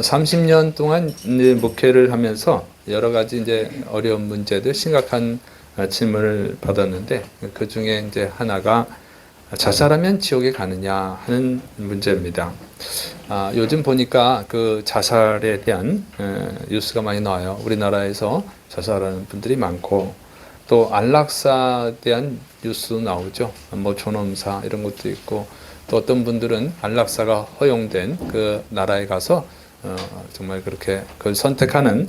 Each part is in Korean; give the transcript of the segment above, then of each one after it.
30년 동안 이제 목회를 하면서 여러 가지 이제 어려운 문제들, 심각한 질문을 받았는데 그 중에 이제 하나가 자살하면 지옥에 가느냐 하는 문제입니다. 요즘 보니까 그 자살에 대한 뉴스가 많이 나와요. 우리나라에서 자살하는 분들이 많고 또 안락사에 대한 뉴스도 나오죠. 뭐 존엄사 이런 것도 있고 또 어떤 분들은 안락사가 허용된 그 나라에 가서 정말 그렇게 그걸 선택하는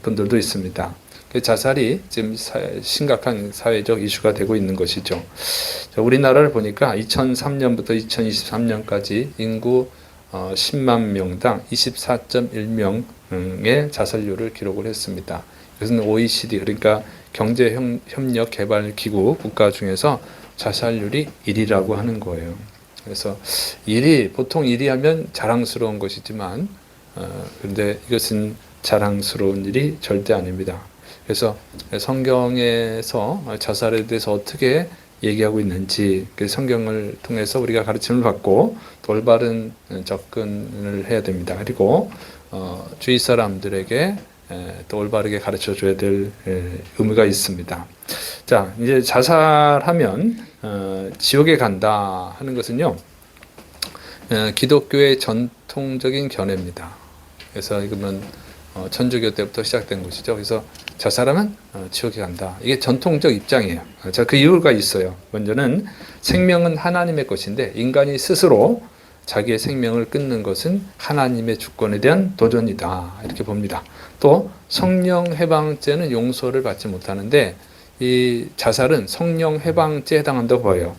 분들도 있습니다. 자살이 지금 심각한 사회적 이슈가 되고 있는 것이죠. 우리나라를 보니까 2003년부터 2023년까지 인구 10만 명당 24.1명의 자살률을 기록을 했습니다. 이것은 OECD, 그러니까 경제협력개발기구 국가 중에서 자살률이 1위라고 하는 거예요. 그래서 보통 1위 하면 자랑스러운 것이지만 그런데 이것은 자랑스러운 일이 절대 아닙니다. 그래서 성경에서 자살에 대해서 어떻게 얘기하고 있는지 성경을 통해서 우리가 가르침을 받고 올바른 접근을 해야 됩니다. 그리고 주위 사람들에게 또 올바르게 가르쳐 줘야 될 의무가 있습니다. 자, 이제 자살하면 지옥에 간다 하는 것은요, 기독교의 전통적인 견해입니다. 그래서 이거는 천주교 때부터 시작된 것이죠. 그래서 자살하면 지옥에 간다. 이게 전통적 입장이에요. 자, 그 이유가 있어요. 먼저는 생명은 하나님의 것인데 인간이 스스로 자기의 생명을 끊는 것은 하나님의 주권에 대한 도전이다. 이렇게 봅니다. 또 성령 해방죄는 용서를 받지 못하는데 이 자살은 성령 해방죄에 해당한다고 봐요.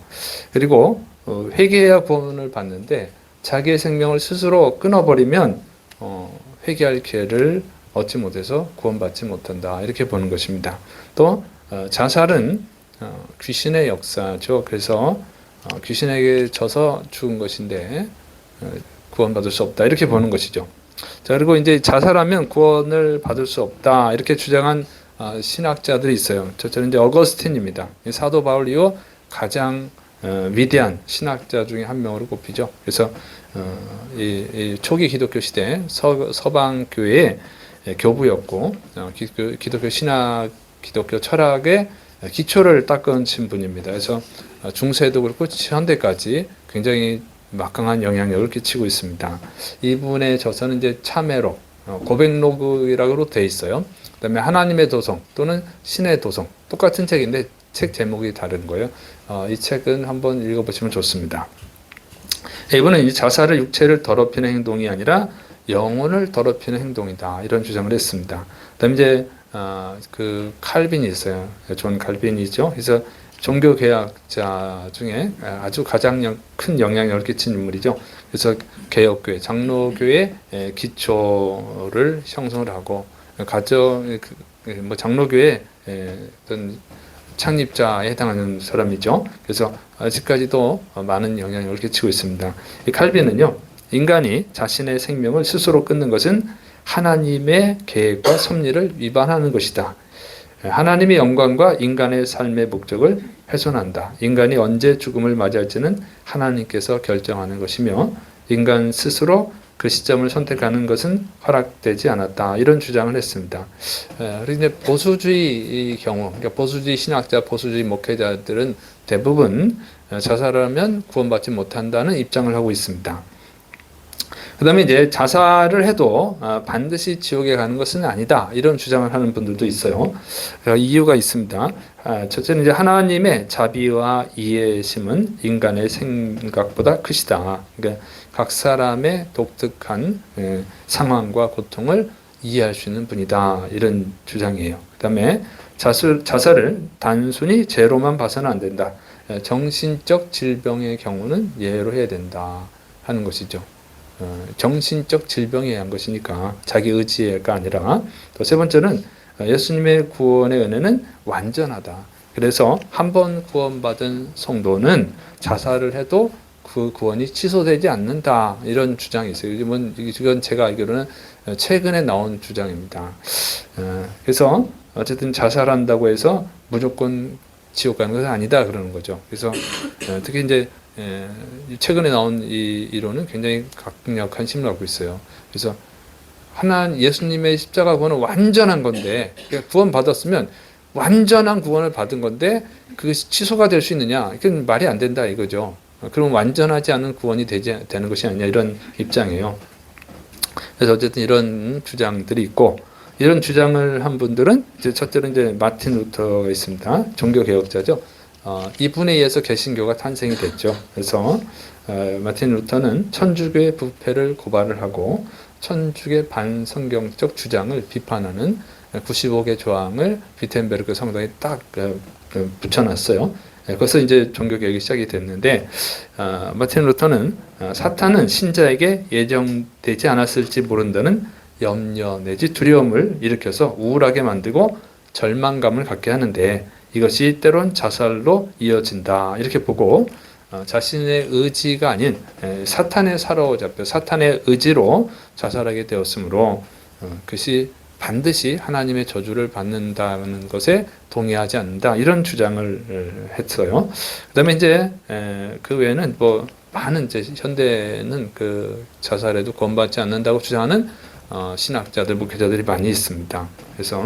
그리고 회개해야 구원을 받는데 자기의 생명을 스스로 끊어버리면 회개할 기회를 얻지 못해서 구원받지 못한다. 이렇게 보는 것입니다. 또 자살은 귀신의 역사죠. 그래서 귀신에게 져서 죽은 것인데 구원받을 수 없다. 이렇게 보는 것이죠. 자, 그리고 이제 자살하면 구원을 받을 수 없다. 이렇게 주장한 신학자들이 있어요. 저는 이제 어거스틴입니다. 사도 바울 이후 가장 위대한 신학자 중에 한 명으로 꼽히죠. 그래서 이 초기 기독교 시대 서방 교회의 교부였고 기독교 신학, 기독교 철학의 기초를 닦으신 분입니다. 그래서 중세도 그렇고 현대까지 굉장히 막강한 영향력을 끼치고 있습니다. 이분의 저서는 이제 참회록, 고백록이라고 되어 있어요. 그다음에 하나님의 도성 또는 신의 도성, 똑같은 책인데 책 제목이 다른 거예요. 이 책은 한번 읽어보시면 좋습니다. 이분은 이 자살을 육체를 더럽히는 행동이 아니라 영혼을 더럽히는 행동이다. 이런 주장을 했습니다. 그다음에 이제 그 칼빈이 있어요. 존 칼빈이죠. 그래서 종교개혁자 중에 아주 가장 큰 영향력을 끼친 인물이죠. 그래서 개혁교회, 장로교회 기초를 형성을 하고 장로교회 어떤 창립자에 해당하는 사람이죠. 그래서 아직까지도 많은 영향력을 끼치고 있습니다. 이 칼빈은요, 인간이 자신의 생명을 스스로 끊는 것은 하나님의 계획과 섭리를 위반하는 것이다. 하나님의 영광과 인간의 삶의 목적을 훼손한다. 인간이 언제 죽음을 맞이할지는 하나님께서 결정하는 것이며 인간 스스로 그 시점을 선택하는 것은 허락되지 않았다. 이런 주장을 했습니다. 그런데 보수주의 경우, 그러니까 보수주의 신학자, 보수주의 목회자들은 대부분 자살하면 구원받지 못한다는 입장을 하고 있습니다. 그 다음에 이제 자살을 해도 반드시 지옥에 가는 것은 아니다. 이런 주장을 하는 분들도 있어요. 이유가 있습니다. 첫째는 이제 하나님의 자비와 이해심은 인간의 생각보다 크시다. 그러니까 각 사람의 독특한 상황과 고통을 이해할 수 있는 분이다. 이런 주장이에요. 그 다음에 자살을 단순히 죄로만 봐서는 안 된다. 정신적 질병의 경우는 예외로 해야 된다. 하는 것이죠. 정신적 질병에 의한 것이니까 자기 의지가 아니라. 또 세 번째는 예수님의 구원의 은혜는 완전하다. 그래서 한 번 구원받은 성도는 자살을 해도 그 구원이 취소되지 않는다. 이런 주장이 있어요. 이건 제가 알기로는 최근에 나온 주장입니다. 그래서 어쨌든 자살한다고 해서 무조건 지옥 가는 것은 아니다 그러는 거죠. 그래서 특히 이제 최근에 나온 이 이론은 굉장히 강력한 힘을 갖고 있어요. 그래서 예수님의 십자가 구원은 완전한 건데, 구원 받았으면 완전한 구원을 받은 건데 그것이 취소가 될 수 있느냐? 이건 말이 안 된다 이거죠. 그럼 완전하지 않은 구원이 되는 것이 아니냐, 이런 입장이에요. 그래서 어쨌든 이런 주장들이 있고, 이런 주장을 한 분들은 이제 첫째는 이제 마틴 루터가 있습니다. 종교 개혁자죠. 이분에 의해서 개신교가 탄생이 됐죠. 그래서 마틴 루터는 천주교의 부패를 고발을 하고 천주교의 반성경적 주장을 비판하는 95개 조항을 비텐베르크 성당에 딱 붙여놨어요. 그래서 이제 종교 개혁이 시작이 됐는데, 마틴 루터는 사탄은 신자에게 예정되지 않았을지 모른다는 염려 내지 두려움을 일으켜서 우울하게 만들고 절망감을 갖게 하는데, 이것이 때론 자살로 이어진다 이렇게 보고, 자신의 의지가 아닌 사탄에 사로잡혀 사탄의 의지로 자살하게 되었으므로 그것이 반드시 하나님의 저주를 받는다는 것에 동의하지 않는다, 이런 주장을 했어요. 그다음에 이제 그 외에는 뭐 많은 이제 현대는 그 자살에도 구원받지 않는다고 주장하는 신학자들, 목회자들이 많이 있습니다. 그래서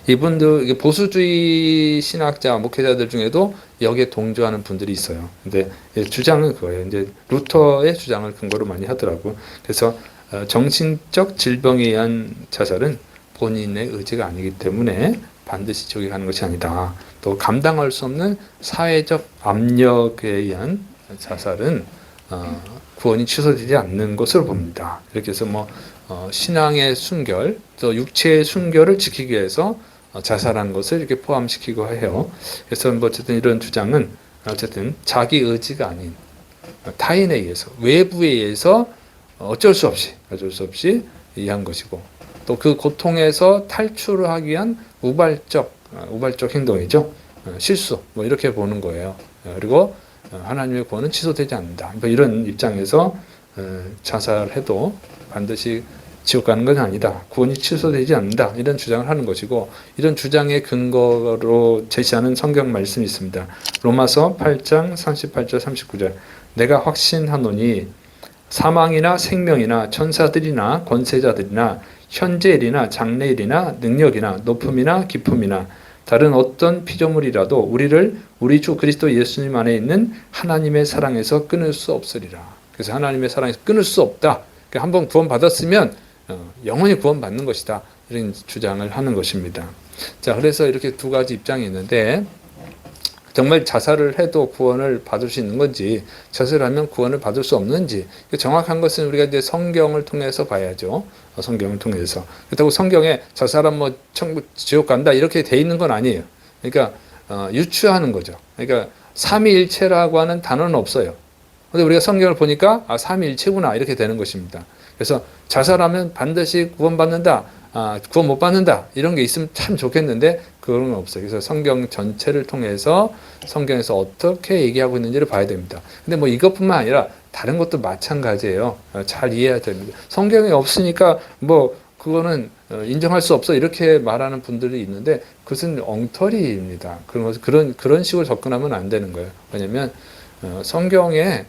이분들 보수주의 신학자, 목회자들 중에도 여기에 동조하는 분들이 있어요. 근데 주장은 그거예요. 이제 루터의 주장을 근거로 많이 하더라고. 그래서 정신적 질병에 의한 자살은 본인의 의지가 아니기 때문에 반드시 지옥에 가는 것이 아니다. 또 감당할 수 없는 사회적 압력에 의한 자살은 구원이 취소되지 않는 것으로 봅니다. 이렇게 해서 신앙의 순결, 또 육체의 순결을 지키기 위해서 자살한 것을 이렇게 포함시키고 해요. 그래서 어쨌든 이런 주장은 어쨌든 자기 의지가 아닌 타인에 의해서, 외부에 의해서 어쩔 수 없이 이해한 것이고, 또 그 고통에서 탈출을 하기 위한 우발적 행동이죠. 실수, 이렇게 보는 거예요. 그리고 하나님의 구원은 취소되지 않는다. 이런 입장에서 자살해도 반드시 지옥 가는 것은 아니다. 구원이 취소되지 않는다. 이런 주장을 하는 것이고, 이런 주장의 근거로 제시하는 성경 말씀이 있습니다. 로마서 8장 38절 39절. 내가 확신하노니 사망이나 생명이나 천사들이나 권세자들이나 현재일이나 장래일이나 능력이나 높음이나 깊음이나 다른 어떤 피조물이라도 우리를 우리 주 그리스도 예수님 안에 있는 하나님의 사랑에서 끊을 수 없으리라. 그래서 하나님의 사랑에서 끊을 수 없다. 한번 구원받았으면 영원히 구원받는 것이다. 이런 주장을 하는 것입니다. 자, 그래서 이렇게 두 가지 입장이 있는데, 정말 자살을 해도 구원을 받을 수 있는 건지, 자살하면 구원을 받을 수 없는지, 정확한 것은 우리가 이제 성경을 통해서 봐야죠. 성경을 통해서. 그렇다고 성경에 자살하면 천국, 지옥 간다 이렇게 돼 있는 건 아니에요. 그러니까 유추하는 거죠. 그러니까 삼위일체라고 하는 단어는 없어요. 근데 우리가 성경을 보니까 삼위일체구나 이렇게 되는 것입니다. 그래서 자살하면 반드시 구원받는다, 구원 못 받는다 이런 게 있으면 참 좋겠는데 그런 건 없어요. 그래서 성경 전체를 통해서 성경에서 어떻게 얘기하고 있는지를 봐야 됩니다. 근데 이것뿐만 아니라 다른 것도 마찬가지예요. 잘 이해해야 됩니다. 성경에 없으니까 그거는 인정할 수 없어 이렇게 말하는 분들이 있는데 그것은 엉터리입니다. 그런 식으로 접근하면 안 되는 거예요. 왜냐하면 성경에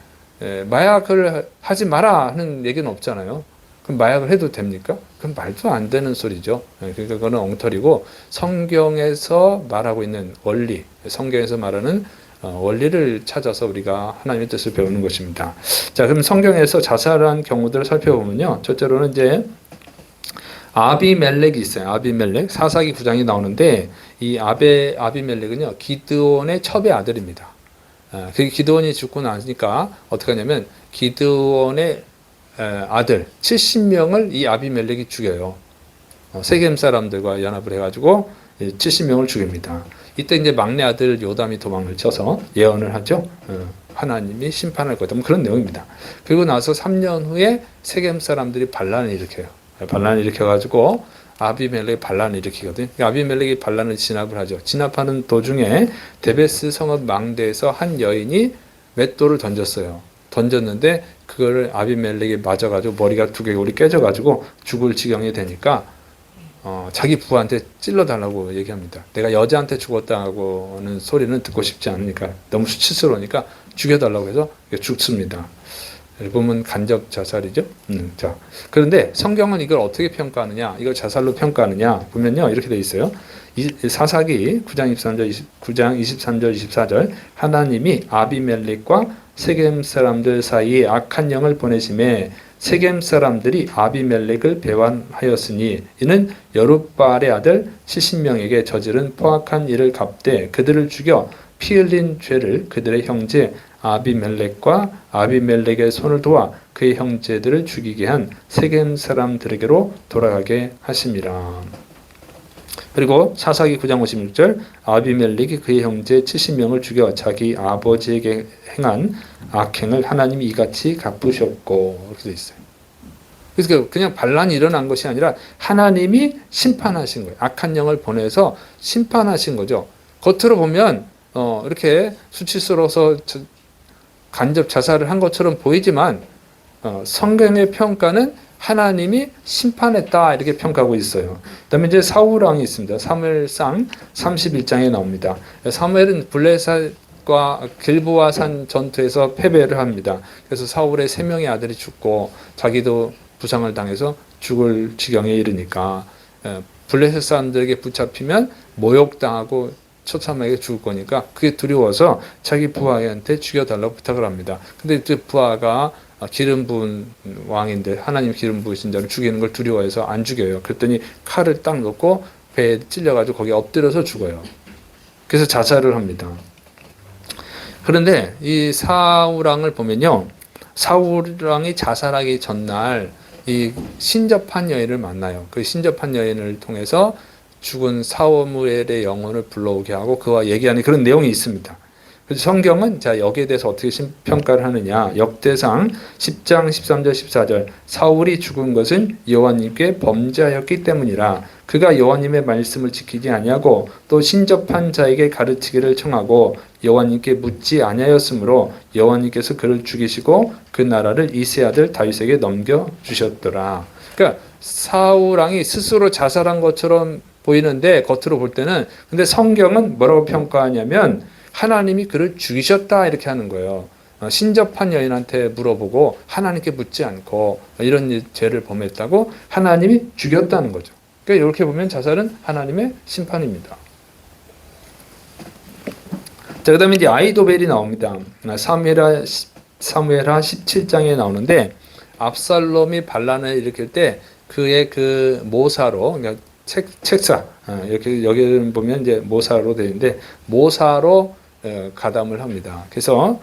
마약을 하지 마라 하는 얘기는 없잖아요. 그럼 마약을 해도 됩니까? 그건 말도 안 되는 소리죠. 그러니까 그거는 엉터리고, 성경에서 말하고 있는 원리, 성경에서 말하는 원리를 찾아서 우리가 하나님의 뜻을 배우는 것입니다. 자, 그럼 성경에서 자살한 경우들을 살펴보면요. 첫째로는 이제 아비멜렉이 있어요. 아비멜렉. 사사기 9장이 나오는데, 이 아비멜렉은요, 기드온의 첩의 아들입니다. 그 기드온이 죽고 나니까 어떻게 하냐면 기드온의 아들 70명을 이 아비멜렉이 죽여요. 세겜 사람들과 연합을 해가지고 70명을 죽입니다. 이때 이제 막내 아들 요담이 도망을 쳐서 예언을 하죠. 하나님이 심판할 거다. 그런 내용입니다. 그리고 나서 3년 후에 세겜 사람들이 반란을 일으켜요. 반란을 일으켜가지고 아비멜렉이 반란을 일으키거든요. 아비멜렉이 반란을 진압을 하죠. 진압하는 도중에 데베스 성읍 망대에서 한 여인이 맷돌을 던졌는데 그거를 아비멜렉이 맞아가지고 머리가 2개골이 깨져가지고 죽을 지경이 되니까 자기 부하한테 찔러달라고 얘기합니다. 내가 여자한테 죽었다고는 소리는 듣고 싶지 않으니까, 너무 수치스러우니까 죽여달라고 해서 죽습니다. 보면 간접 자살이죠. 자, 그런데 성경은 이걸 어떻게 평가하느냐, 이걸 자살로 평가하느냐 보면요, 이렇게 돼 있어요. 사사기 9장 23절 24절 하나님이 아비멜렉과 세겜 사람들 사이에 악한 영을 보내심에 세겜 사람들이 아비멜렉을 배반하였으니 이는 여룻바알의 아들 70명에게 저지른 포악한 일을 갚되 그들을 죽여 피 흘린 죄를 그들의 형제 아비멜렉과 아비멜렉의 손을 도와 그의 형제들을 죽이게 한 세겜 사람들에게로 돌아가게 하심이라. 그리고 사사기 9장 56절 아비멜렉이 그의 형제 70명을 죽여 자기 아버지에게 행한 악행을 하나님이 이같이 갚으셨고, 이렇게 돼 있어요. 그래서 그냥 반란이 일어난 것이 아니라 하나님이 심판하신 거예요. 악한 영을 보내서 심판하신 거죠. 겉으로 보면 이렇게 수치스러워서 간접 자살을 한 것처럼 보이지만 성경의 평가는 하나님이 심판했다, 이렇게 평가하고 있어요. 그다음에 이제 사울 왕이 있습니다. 사무엘상 31장에 나옵니다. 사무엘은 블레셋과 길보아 산 전투에서 패배를 합니다. 그래서 사울의 3명의 아들이 죽고 자기도 부상을 당해서 죽을 지경에 이르니까 블레셋 사람들에게 붙잡히면 모욕당하고 처참하게 죽을 거니까 그게 두려워서 자기 부하한테 죽여달라고 부탁을 합니다. 근데 그 부하가 기름 부은 왕인데 하나님 기름 부으신 자를 죽이는 걸 두려워해서 안 죽여요. 그랬더니 칼을 딱 놓고 배에 찔려가지고 거기에 엎드려서 죽어요. 그래서 자살을 합니다. 그런데 이 사울왕을 보면요, 사울왕이 자살하기 전날 이 신접한 여인을 만나요. 그 신접한 여인을 통해서 죽은 사무엘의 영혼을 불러오게 하고 그와 얘기하는 그런 내용이 있습니다. 그래서 성경은 자, 여기에 대해서 어떻게 평가를 하느냐, 역대상 10장 13절 14절 사울이 죽은 것은 여호와님께 범죄하였기 때문이라 그가 여호와님의 말씀을 지키지 아니하고 또 신접한 자에게 가르치기를 청하고 여호와님께 묻지 아니하였으므로 여호와님께서 그를 죽이시고 그 나라를 이새의 아들 다윗에게 넘겨주셨더라. 그러니까 사울왕이 스스로 자살한 것처럼 보이는데 겉으로 볼 때는, 근데 성경은 뭐라고 평가하냐면 하나님이 그를 죽이셨다, 이렇게 하는 거예요. 신접한 여인한테 물어보고 하나님께 묻지 않고 이런 죄를 범했다고 하나님이 죽였다는 거죠. 그러니까 이렇게 보면 자살은 하나님의 심판입니다. 자, 그 다음에 이제 아이도벨이 나옵니다. 사무엘하 17장에 나오는데 압살롬이 반란을 일으킬 때 그의 그 모사로, 그러니까 책사, 이렇게 여기 보면 이제 모사로 되어 있는데 모사로 가담을 합니다. 그래서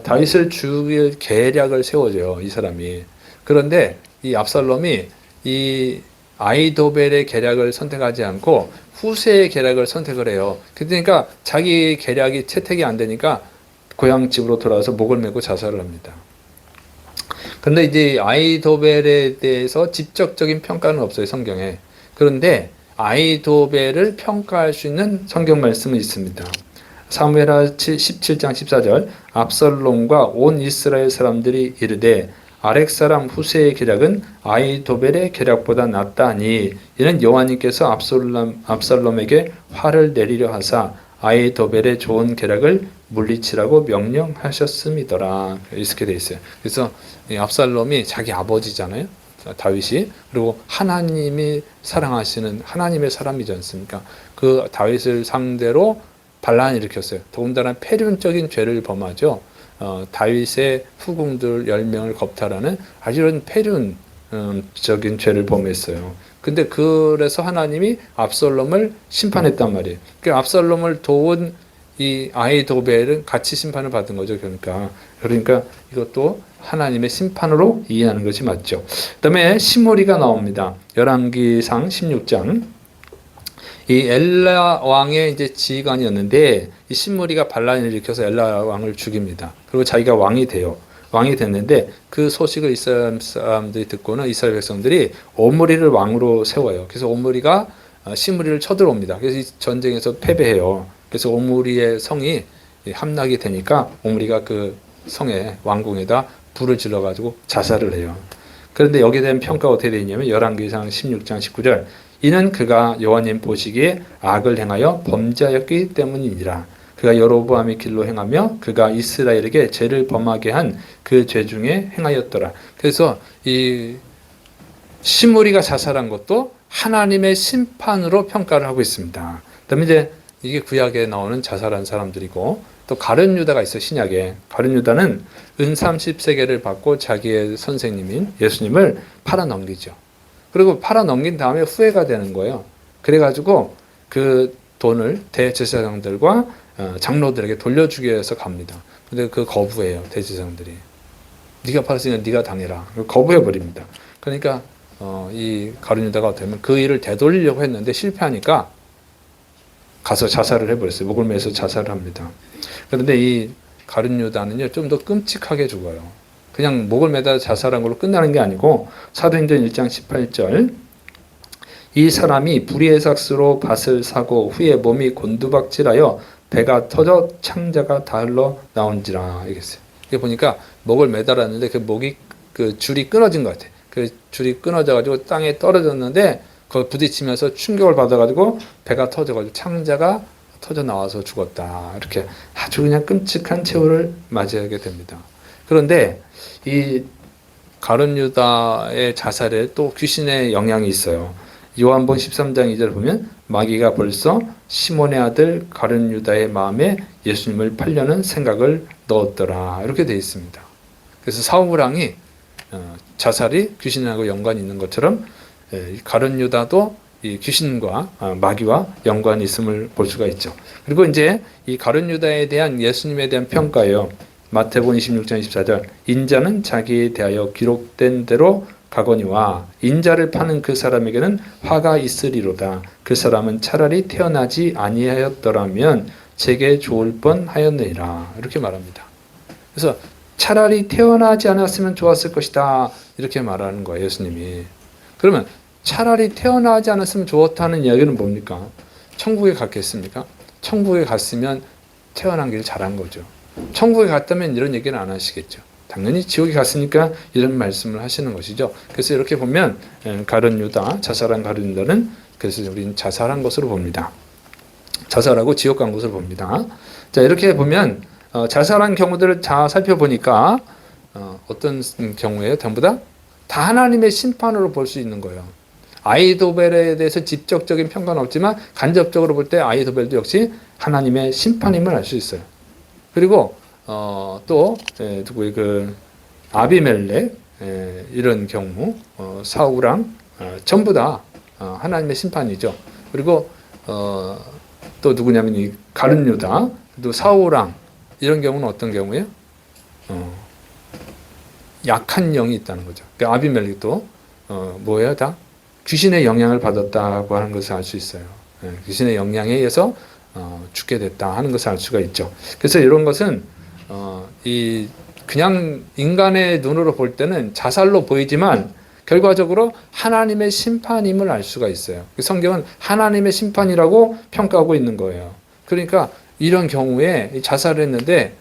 다윗을 죽일 계략을 세워줘요, 이 사람이. 그런데 이 압살롬이 이 아이도벨의 계략을 선택하지 않고 후세의 계략을 선택을 해요. 그러니까 자기 계략이 채택이 안 되니까 고향 집으로 돌아와서 목을 메고 자살을 합니다. 그런데 이제 아이도벨에 대해서 직접적인 평가는 없어요, 성경에. 그런데 아이도벨을 평가할 수 있는 성경 말씀은 있습니다. 사무엘하 17장 14절 압살롬과 온 이스라엘 사람들이 이르되 아렉 사람 후세의 계략은 아이도벨의 계략보다 낫다니 이는 여호와님께서 압살롬에게 화를 내리려 하사 아이도벨의 좋은 계략을 물리치라고 명령하셨음이더라. 이렇게 돼 있어요. 그래서 압살롬이 자기 아버지잖아요, 다윗이. 그리고 하나님이 사랑하시는 하나님의 사람이지 않습니까? 그 다윗을 상대로 반란을 일으켰어요. 더군다나 패륜적인 죄를 범하죠. 다윗의 후궁들 10명을 겁탈하는 아주 이런 패륜적인 죄를 범했어요. 근데 그래서 하나님이 압살롬을 심판했단 말이에요. 그 압살롬을 도운 이 아이도벨은 같이 심판을 받은 거죠. 그러니까 이것도 하나님의 심판으로 이해하는 것이 맞죠. 그다음에 시므리가 나옵니다. 열왕기상 16장. 이 엘라 왕의 이제 지휘관이었는데 이 시므리가 반란을 일으켜서 엘라 왕을 죽입니다. 그리고 자기가 왕이 돼요. 왕이 됐는데 그 소식을 이스라엘 사람들이 듣고는 이스라엘 백성들이 오므리를 왕으로 세워요. 그래서 오므리가 시므리를 쳐들어옵니다. 그래서 이 전쟁에서 패배해요. 그래서 오므리의 성이 함락이 되니까 오므리가 그 성에 왕궁에다 불을 질러가지고 자살을 해요. 그런데 여기에 대한 평가가 어떻게 되어 있냐면 열왕기상 16장 19절 이는 그가 여호와님 보시기에 악을 행하여 범죄하였기 때문이니라. 그가 여로보암의 길로 행하며 그가 이스라엘에게 죄를 범하게 한 그 죄 중에 행하였더라. 그래서 이 시므리가 자살한 것도 하나님의 심판으로 평가를 하고 있습니다. 그다음에 이제 이게 구약에 나오는 자살한 사람들이고, 또 가룟 유다가 있어. 신약에 가룟 유다는 은 30세겔을 받고 자기의 선생님인 예수님을 팔아넘기죠. 그리고 팔아넘긴 다음에 후회가 되는 거예요. 그래가지고 그 돈을 대제사장들과 장로들에게 돌려주기 위해서 갑니다. 근데 그 거부해요. 대제사장들이. 네가 팔았으니까 네가 당해라. 거부해 버립니다. 그러니까 이 가룟 유다가 어떻게 보면 그 일을 되돌리려고 했는데 실패하니까 가서 자살을 해버렸어요. 목을 매서 자살을 합니다. 그런데 이 가룟 유다는요, 좀 더 끔찍하게 죽어요. 그냥 목을 매다 자살한 걸로 끝나는 게 아니고, 사도행전 1장 18절, 이 사람이 불의의 삭스로 밭을 사고 후에 몸이 곤두박질하여 배가 터져 창자가 다 흘러 나온지라. 이겠어요. 이게 보니까 목을 매달았는데 그 목이 그 줄이 끊어진 것 같아요. 그 줄이 끊어져가지고 땅에 떨어졌는데 그걸 부딪히면서 충격을 받아가지고 배가 터져가지고 창자가 터져 나와서 죽었다. 이렇게 아주 그냥 끔찍한 최후를 맞이하게 됩니다. 그런데 이 가룟 유다의 자살에 또 귀신의 영향이 있어요. 요한복음 13장 2절 보면 마귀가 벌써 시몬의 아들 가룟 유다의 마음에 예수님을 팔려는 생각을 넣었더라. 이렇게 되어 있습니다. 그래서 사울왕이 자살이 귀신하고 연관이 있는 것처럼 가룟 유다도 이 귀신과 마귀와 연관이 있음을 볼 수가 있죠. 그리고 이제 이 가룟 유다에 대한 예수님에 대한 평가예요. 마태복음 26장 24절, 인자는 자기에 대하여 기록된 대로 가거니와 인자를 파는 그 사람에게는 화가 있으리로다. 그 사람은 차라리 태어나지 아니하였더라면 제게 좋을 뻔하였느니라. 이렇게 말합니다. 그래서 차라리 태어나지 않았으면 좋았을 것이다. 이렇게 말하는 거예요, 예수님이. 그러면 차라리 태어나지 않았으면 좋았다는 이야기는 뭡니까? 천국에 갔겠습니까? 천국에 갔으면 태어난 길 잘한 거죠. 천국에 갔다면 이런 얘기는 안 하시겠죠. 당연히 지옥에 갔으니까 이런 말씀을 하시는 것이죠. 그래서 이렇게 보면 가룟 유다, 자살한 가룟 유다는 그래서 우리는 자살한 것으로 봅니다. 자살하고 지옥 간 것으로 봅니다. 자, 이렇게 보면 자살한 경우들을 다 살펴보니까 어떤 경우에 전부 다 하나님의 심판으로 볼 수 있는 거예요. 아히도벨에 대해서 직접적인 평가는 없지만 간접적으로 볼 때 아히도벨도 역시 하나님의 심판임을 알 수 있어요. 그리고 또 누구의 그 아비멜렉 이런 경우 사울왕 전부 다 하나님의 심판이죠. 그리고 또 누구냐면 이 가룟 유다, 또 사울왕 이런 경우는 어떤 경우예요? 약한 영이 있다는 거죠. 그러니까 아비멜렉도 뭐예요? 다 귀신의 영향을 받았다고 하는 것을 알 수 있어요. 귀신의 영향에 의해서 죽게 됐다 하는 것을 알 수가 있죠. 그래서 이런 것은 이 그냥 인간의 눈으로 볼 때는 자살로 보이지만 결과적으로 하나님의 심판임을 알 수가 있어요. 성경은 하나님의 심판이라고 평가하고 있는 거예요. 그러니까 이런 경우에 자살을 했는데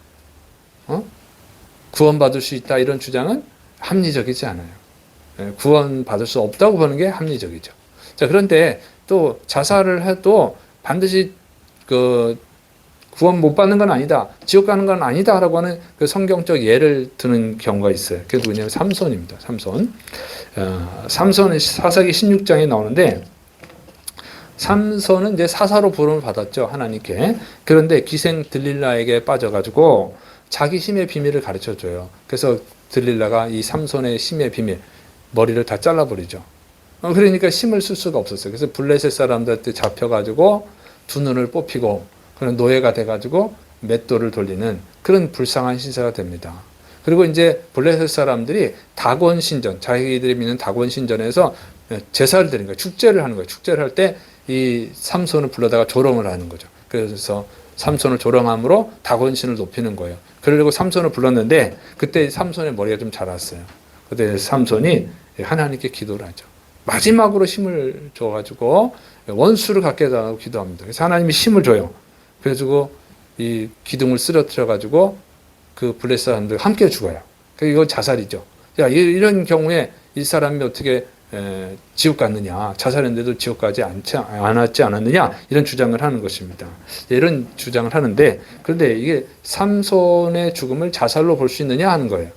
구원받을 수 있다 이런 주장은 합리적이지 않아요. 구원받을 수 없다고 보는 게 합리적이죠. 자, 그런데 또 자살을 해도 반드시 그 구원 못 받는 건 아니다, 지옥 가는 건 아니다라고 하는 그 성경적 예를 드는 경우가 있어요. 그게 누구냐면 삼손입니다. 삼손은 사사기 16장에 나오는데 삼손은 이제 사사로 부름을 받았죠, 하나님께. 그런데 기생 들릴라에게 빠져가지고 자기 힘의 비밀을 가르쳐 줘요. 그래서 들릴라가 이 삼손의 힘의 비밀, 머리를 다 잘라버리죠. 그러니까 힘을 쓸 수가 없었어요. 그래서 블레셋 사람들한테 잡혀가지고 두 눈을 뽑히고 그런 노예가 돼가지고 맷돌을 돌리는 그런 불쌍한 신세가 됩니다. 그리고 이제 블레셋 사람들이 다곤 신전, 자기들이 믿는 다곤 신전에서 제사를 드리는 거예요. 축제를 하는 거예요. 축제를 할 때 이 삼손을 불러다가 조롱을 하는 거죠. 그래서 삼손을 조롱함으로 다곤 신을 높이는 거예요. 그리고 삼손을 불렀는데 그때 삼손의 머리가 좀 자랐어요. 그때 삼손이 하나님께 기도를 하죠. 마지막으로 힘을 줘가지고 원수를 갖게 해달라고 기도합니다. 그래서 하나님이 힘을 줘요. 그래가지고 이 기둥을 쓰러뜨려가지고 그 블레셋 사람들 함께 죽어요. 이거 자살이죠. 자, 이런 경우에 이 사람이 어떻게 지옥 갔느냐, 자살했는데도 지옥 가지 않았지 않았느냐, 이런 주장을 하는 것입니다. 이런 주장을 하는데, 그런데 이게 삼손의 죽음을 자살로 볼 수 있느냐 하는 거예요.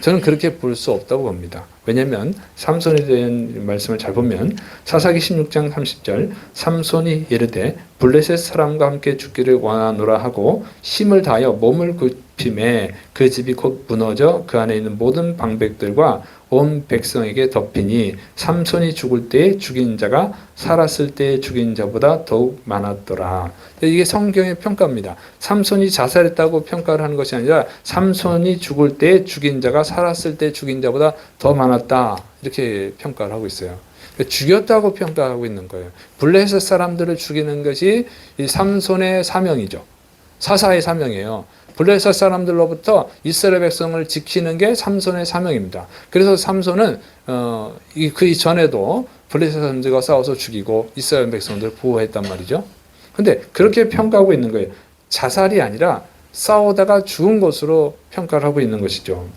저는 그렇게 볼 수 없다고 봅니다. 왜냐하면 삼손에 대한 말씀을 잘 보면 사사기 16장 30절, 삼손이 이르되 블레셋 사람과 함께 죽기를 원하노라 하고 힘을 다하여 몸을 굽힘에 그 집이 곧 무너져 그 안에 있는 모든 방백들과 온 백성에게 덮이니 삼손이 죽을 때에 죽인 자가 살았을 때에 죽인 자보다 더욱 많았더라. 이게 성경의 평가입니다. 삼손이 자살했다고 평가를 하는 것이 아니라 삼손이 죽을 때에 죽인 자가 살았을 때 죽인 자보다 더 많았다, 이렇게 평가를 하고 있어요. 죽였다고 평가하고 있는 거예요. 블레셋 사람들을 죽이는 것이 이 삼손의 사명이죠. 사사의 사명이에요. 블레셋 사람들로부터 이스라엘 백성을 지키는 게 삼손의 사명입니다. 그래서 삼손은 그 이전에도 블레셋 사람들과 싸워서 죽이고 이스라엘 백성들을 보호했단 말이죠. 근데 그렇게 평가하고 있는 거예요. 자살이 아니라 싸우다가 죽은 것으로 평가를 하고 있는 것이죠.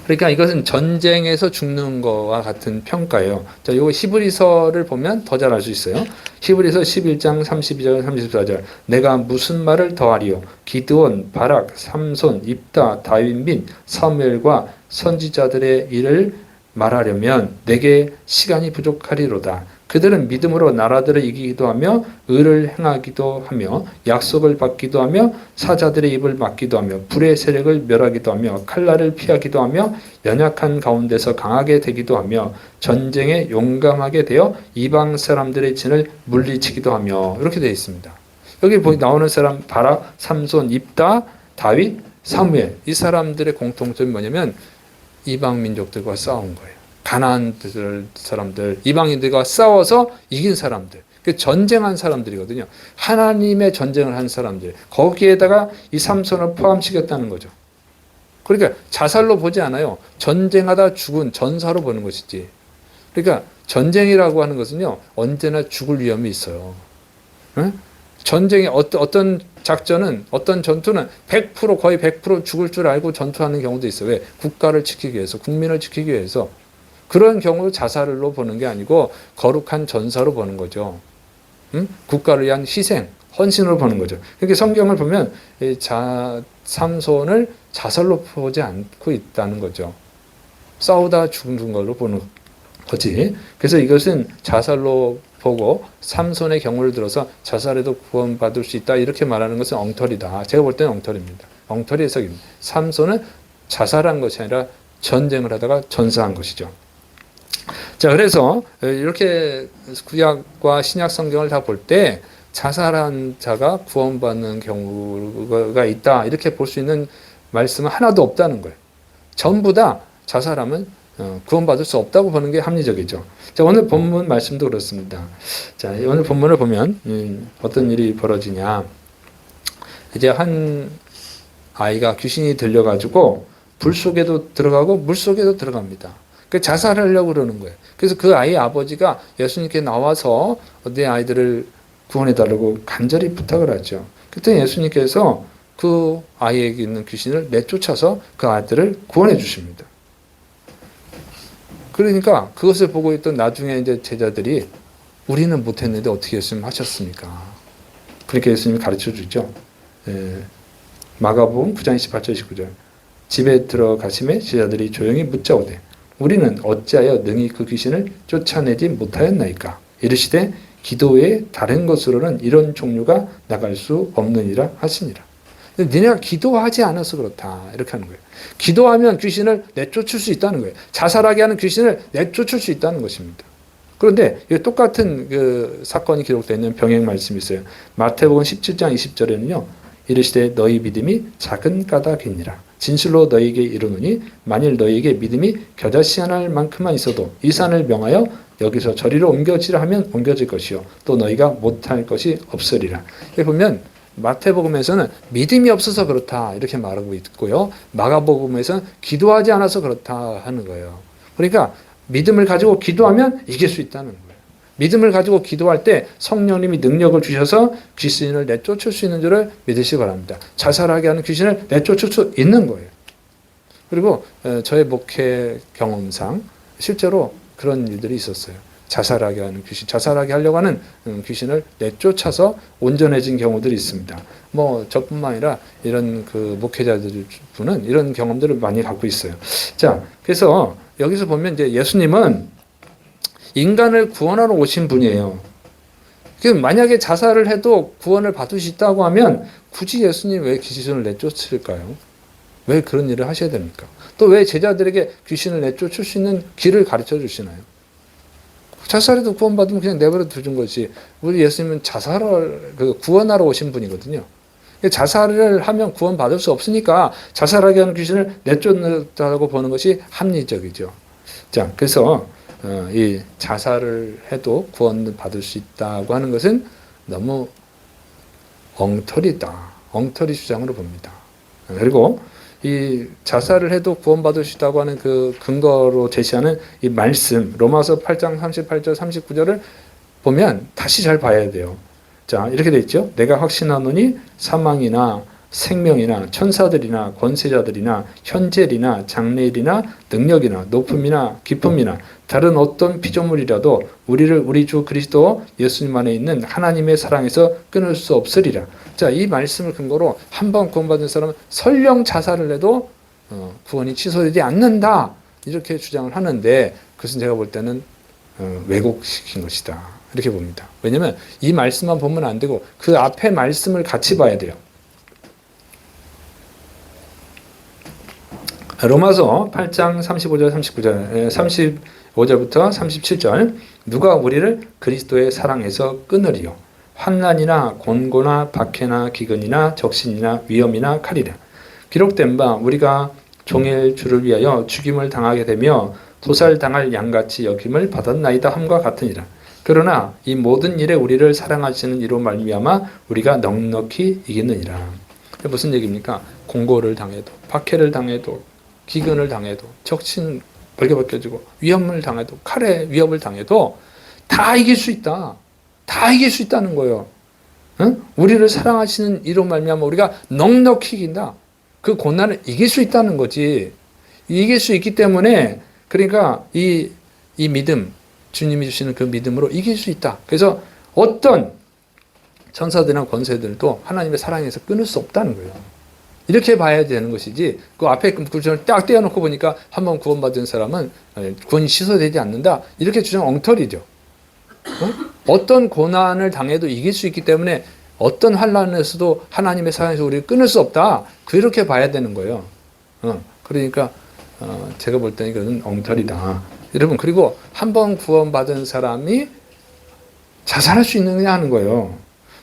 그러니까 이것은 전쟁에서 죽는 것과 같은 평가예요. 자, 이거 히브리서를 보면 더 잘 알 수 있어요. 히브리서 11장 32절 34절. 내가 무슨 말을 더하리요? 기드온, 바락, 삼손, 입다, 다윗 및 사무엘과 선지자들의 일을 말하려면 내게 시간이 부족하리로다. 그들은 믿음으로 나라들을 이기기도 하며 의를 행하기도 하며 약속을 받기도 하며 사자들의 입을 막기도 하며 불의 세력을 멸하기도 하며 칼날을 피하기도 하며 연약한 가운데서 강하게 되기도 하며 전쟁에 용감하게 되어 이방 사람들의 진을 물리치기도 하며, 이렇게 되어 있습니다. 여기 나오는 사람 바락, 삼손, 입다, 다윗, 사무엘, 이 사람들의 공통점이 뭐냐면 이방 민족들과 싸운 거예요. 가나안 사람들, 이방인들과 싸워서 이긴 사람들, 전쟁한 사람들이거든요. 하나님의 전쟁을 한 사람들, 거기에다가 이 삼손을 포함시켰다는 거죠. 그러니까 자살로 보지 않아요. 전쟁하다 죽은 전사로 보는 것이지. 그러니까 전쟁이라고 하는 것은요, 언제나 죽을 위험이 있어요. 응? 전쟁의 어떤 작전은, 어떤 전투는 100% 거의 100% 죽을 줄 알고 전투하는 경우도 있어요. 왜? 국가를 지키기 위해서, 국민을 지키기 위해서. 그런 경우 자살로 보는 게 아니고 거룩한 전사로 보는 거죠. 국가를 위한 희생, 헌신으로 보는 거죠. 그렇게 성경을 보면 삼손을 자살로 보지 않고 있다는 거죠. 싸우다 죽은 걸로 보는 거지. 그래서 이것은 자살로 보고 삼손의 경우를 들어서 자살해도 구원받을 수 있다, 이렇게 말하는 것은 엉터리다. 제가 볼 때는 엉터리입니다. 엉터리 해석입니다. 삼손은 자살한 것이 아니라 전쟁을 하다가 전사한 것이죠. 자, 그래서 이렇게 구약과 신약 성경을 다 볼 때 자살한 자가 구원받는 경우가 있다, 이렇게 볼 수 있는 말씀은 하나도 없다는 거예요. 전부 다 자살하면 구원받을 수 없다고 보는 게 합리적이죠. 자, 오늘 본문 말씀도 그렇습니다. 자, 오늘 본문을 보면 어떤 일이 벌어지냐. 이제 한 아이가 귀신이 들려가지고 불 속에도 들어가고 물 속에도 들어갑니다. 그 자살하려고 그러는 거예요. 그래서 그 아이의 아버지가 예수님께 나와서 내 아이들을 구원해달라고 간절히 부탁을 하죠. 그때 예수님께서 그 아이에게 있는 귀신을 내쫓아서 그 아이들을 구원해 주십니다. 그러니까 그것을 보고 있던 나중에 이제 제자들이 우리는 못했는데 어떻게 예수님 하셨습니까? 그렇게 예수님이 가르쳐 주죠. 마가복음 9장 28절 29절. 집에 들어가심에 제자들이 조용히 묻자오되 우리는 어찌하여 능히 그 귀신을 쫓아내지 못하였나이까? 이르시되 기도 외에 다른 것으로는 이런 종류가 나갈 수 없느니라 하시니라. 니네가 기도하지 않아서 그렇다, 이렇게 하는 거예요. 기도하면 귀신을 내쫓을 수 있다는 거예요. 자살하게 하는 귀신을 내쫓을 수 있다는 것입니다. 그런데 똑같은 그 사건이 기록되어 있는 병행 말씀이 있어요. 마태복음 17장 20절에는요. 이르시되 너희 믿음이 작은 까닭이니라. 진실로 너희에게 이르노니 만일 너희에게 믿음이 겨자씨 하나일 만큼만 있어도 이 산을 명하여 여기서 저리로 옮겨지라 하면 옮겨질 것이요 또 너희가 못할 것이 없으리라. 여기 보면 마태복음에서는 믿음이 없어서 그렇다, 이렇게 말하고 있고요. 마가복음에서는 기도하지 않아서 그렇다 하는 거예요. 그러니까 믿음을 가지고 기도하면 이길 수 있다는 거예요. 믿음을 가지고 기도할 때 성령님이 능력을 주셔서 귀신을 내쫓을 수 있는 줄을 믿으시기 바랍니다. 자살하게 하는 귀신을 내쫓을 수 있는 거예요. 그리고 저의 목회 경험상 실제로 그런 일들이 있었어요. 자살하게 하는 귀신, 자살하게 하려고 하는 귀신을 내쫓아서 온전해진 경우들이 있습니다. 뭐 저뿐만 아니라 이런 그 목회자들 분은 이런 경험들을 많이 갖고 있어요. 자, 그래서 여기서 보면 이제 예수님은 인간을 구원하러 오신 분이에요. 만약에 자살을 해도 구원을 받을 수 있다고 하면 굳이 예수님 왜 귀신을 내쫓을까요? 왜 그런 일을 하셔야 됩니까? 또 왜 제자들에게 귀신을 내쫓을 수 있는 길을 가르쳐 주시나요? 자살해도 구원받으면 그냥 내버려 두는 거지. 우리 예수님은 자살을 구원하러 오신 분이거든요. 자살을 하면 구원받을 수 없으니까 자살하게 하는 귀신을 내쫓는다고 보는 것이 합리적이죠. 자, 그래서 이 자살을 해도 구원을 받을 수 있다고 하는 것은 너무 엉터리다. 엉터리 주장으로 봅니다. 그리고 이 자살을 해도 구원받을 수 있다고 하는 그 근거로 제시하는 이 말씀, 로마서 8장 38절 39절을 보면 다시 잘 봐야 돼요. 자, 이렇게 돼 있죠. 내가 확신하노니 사망이나 생명이나 천사들이나 권세자들이나 현재일이나 장래일이나 능력이나 높음이나 깊음이나 다른 어떤 피조물이라도 우리를 우리 주 그리스도 예수님 안에 있는 하나님의 사랑에서 끊을 수 없으리라. 자, 이 말씀을 근거로 한 번 구원받은 사람은 설령 자살을 해도 구원이 취소되지 않는다. 이렇게 주장을 하는데 그것은 제가 볼 때는 왜곡시킨 것이다. 이렇게 봅니다. 왜냐하면 이 말씀만 보면 안 되고 그 앞에 말씀을 같이 봐야 돼요. 로마서 8장 35절 39절 35절부터 37절 누가 우리를 그리스도의 사랑에서 끊으리요 환난이나 곤고나 박해나 기근이나 적신이나 위험이나 칼이라 기록된 바 우리가 종일 주를 위하여 죽임을 당하게 되며 도살당할 양같이 여김을 받았나이다 함과 같으니라. 그러나 이 모든 일에 우리를 사랑하시는 이로 말미암아 우리가 넉넉히 이기느니라. 무슨 얘기입니까? 공고를 당해도 박해를 당해도 기근을 당해도 적신 벌게 벗겨지고 위험을 당해도 칼의 위협을 당해도 다 이길 수 있다. 다 이길 수 있다는 거예요. 응? 우리를 사랑하시는 이로 말미암아 우리가 넉넉히 이긴다. 그 고난을 이길 수 있다는 거지. 이길 수 있기 때문에 그러니까 이 믿음 주님이 주시는 그 믿음으로 이길 수 있다. 그래서 어떤 천사들이나 권세들도 하나님의 사랑에서 끊을 수 없다는 거예요. 이렇게 봐야 되는 것이지 그 앞에 구절을 딱 떼어놓고 보니까 한번 구원받은 사람은 구원이 취소되지 않는다. 이렇게 주장 엉터리죠. 어떤 고난을 당해도 이길 수 있기 때문에 어떤 환난에서도 하나님의 사랑에서 우리를 끊을 수 없다. 그렇게 봐야 되는 거예요. 그러니까 제가 볼 때는 이거는 엉터리다. 여러분 그리고 한번 구원받은 사람이 자살할 수 있느냐 하는 거예요.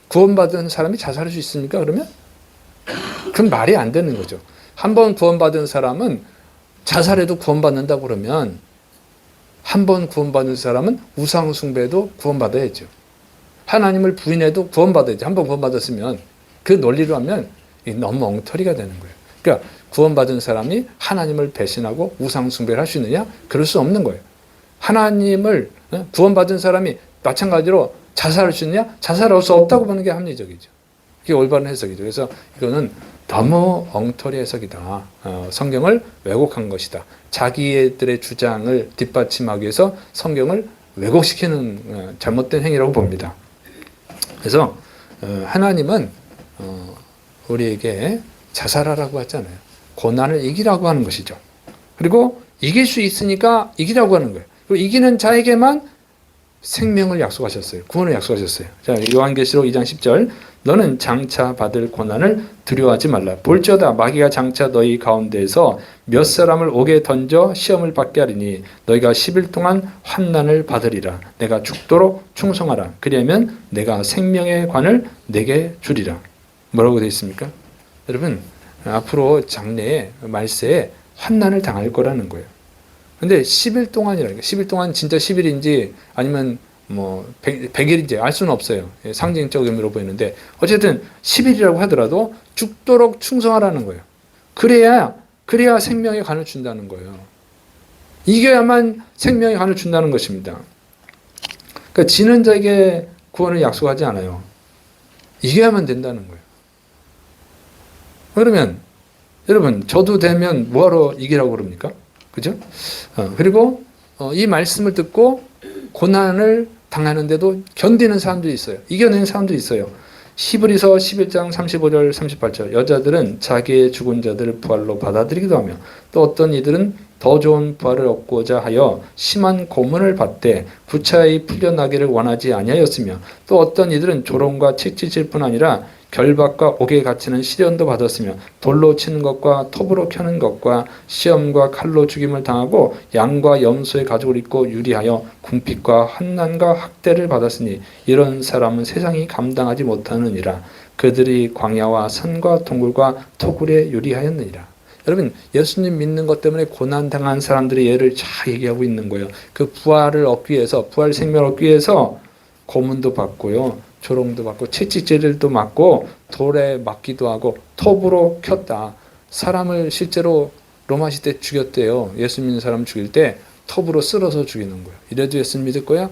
구원받은 사람이 자살할 수 있습니까? 그러면? 그건 말이 안 되는 거죠. 한번 구원받은 사람은 자살해도 구원받는다고 그러면 한 번 구원받은 사람은 우상숭배도 구원받아야죠. 하나님을 부인해도 구원받아야죠. 한 번 구원받았으면 그 논리로 하면 너무 엉터리가 되는 거예요. 그러니까 구원받은 사람이 하나님을 배신하고 우상숭배를 할 수 있느냐? 그럴 수 없는 거예요. 하나님을 구원받은 사람이 마찬가지로 자살할 수 있느냐? 자살할 수 없다고 보는 게 합리적이죠. 이게 올바른 해석이죠. 그래서 이거는 너무 엉터리 해석이다. 성경을 왜곡한 것이다. 자기들의 주장을 뒷받침하기 위해서 성경을 왜곡시키는 잘못된 행위라고 봅니다. 그래서 하나님은 우리에게 자살하라고 하잖아요. 고난을 이기라고 하는 것이죠. 그리고 이길 수 있으니까 이기라고 하는 거예요. 그리고 이기는 자에게만 생명을 약속하셨어요. 구원을 약속하셨어요. 자, 요한계시록 2장 10절 너는 장차 받을 고난을 두려워하지 말라. 볼지어다 마귀가 장차 너희 가운데에서 몇 사람을 옥에 던져 시험을 받게 하리니 너희가 10일 동안 환난을 받으리라. 내가 죽도록 충성하라. 그리하면 내가 생명의 관을 내게 주리라. 뭐라고 되어 있습니까? 여러분 앞으로 장래에 말세에 환난을 당할 거라는 거예요. 근데 10일 동안이라니까 10일 동안 진짜 10일인지 아니면 뭐 100일인지 알 수는 없어요. 상징적 의미로 보이는데 어쨌든 10일이라고 하더라도 죽도록 충성하라는 거예요. 그래야 생명의 간을 준다는 거예요. 이겨야만 생명의 간을 준다는 것입니다. 그러니까 지는 자에게 구원을 약속하지 않아요. 이겨야만 된다는 거예요. 그러면 여러분 저도 되면 뭐하러 이기라고 그럽니까? 그죠? 그리고 이 말씀을 듣고 고난을 당하는데도 견디는 사람들이 있어요. 이겨내는 사람들이 있어요. 히브리서 11장 35절 38절 여자들은 자기의 죽은 자들을 부활로 받아들이기도 하며 또 어떤 이들은 더 좋은 부활을 얻고자 하여 심한 고문을 받되 구차히 풀려나기를 원하지 아니하였으며 또 어떤 이들은 조롱과 채찍질 뿐 아니라 결박과 옥에 갇히는 시련도 받았으며 돌로 치는 것과 톱으로 켜는 것과 시험과 칼로 죽임을 당하고 양과 염소의 가죽을 입고 유리하여 궁핍과 환난과 학대를 받았으니 이런 사람은 세상이 감당하지 못하느니라. 그들이 광야와 산과 동굴과 토굴에 유리하였느니라. 여러분, 예수님 믿는 것 때문에 고난당한 사람들의 예를 잘 얘기하고 있는 거예요. 그 부활을 얻기 위해서, 부활 생명을 얻기 위해서 고문도 받고요, 조롱도 받고, 채찍질도 맞고, 돌에 맞기도 하고, 톱으로 켰다. 사람을 실제로 로마 시대 죽였대요. 예수 믿는 사람 죽일 때 톱으로 쓸어서 죽이는 거예요. 이래도 예수님 믿을 거야?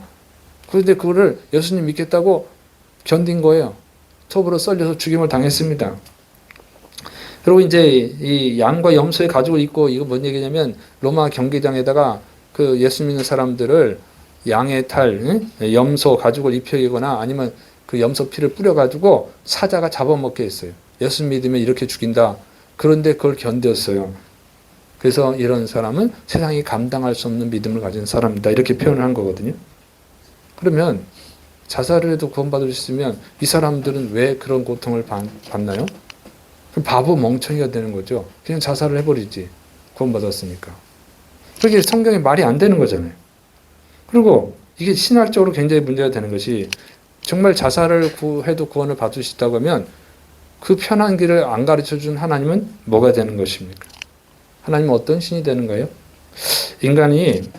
그런데 그거를 예수님 믿겠다고 견딘 거예요. 톱으로 썰려서 죽임을 당했습니다. 그리고 이제 이 양과 염소의 가죽을 입고, 이거 뭔 얘기냐면 로마 경기장에다가 그 예수 믿는 사람들을 양의 탈, 염소 가죽을 입혀이거나 아니면 그 염소 피를 뿌려가지고 사자가 잡아먹게 했어요. 예수 믿으면 이렇게 죽인다. 그런데 그걸 견뎠어요. 그래서 이런 사람은 세상이 감당할 수 없는 믿음을 가진 사람이다. 이렇게 표현을 한 거거든요. 그러면 자살을 해도 구원받을 수 있으면 이 사람들은 왜 그런 고통을 받나요? 그럼 바보 멍청이가 되는 거죠. 그냥 자살을 해버리지. 구원받았으니까. 그게 성경에 말이 안 되는 거잖아요. 그리고 이게 신학적으로 굉장히 문제가 되는 것이, 정말 자살을 해도 구원을 받을 수 있다고 하면 그 편한 길을 안 가르쳐준 하나님은 뭐가 되는 것입니까? 하나님은 어떤 신이 되는 거예요? 인간에게는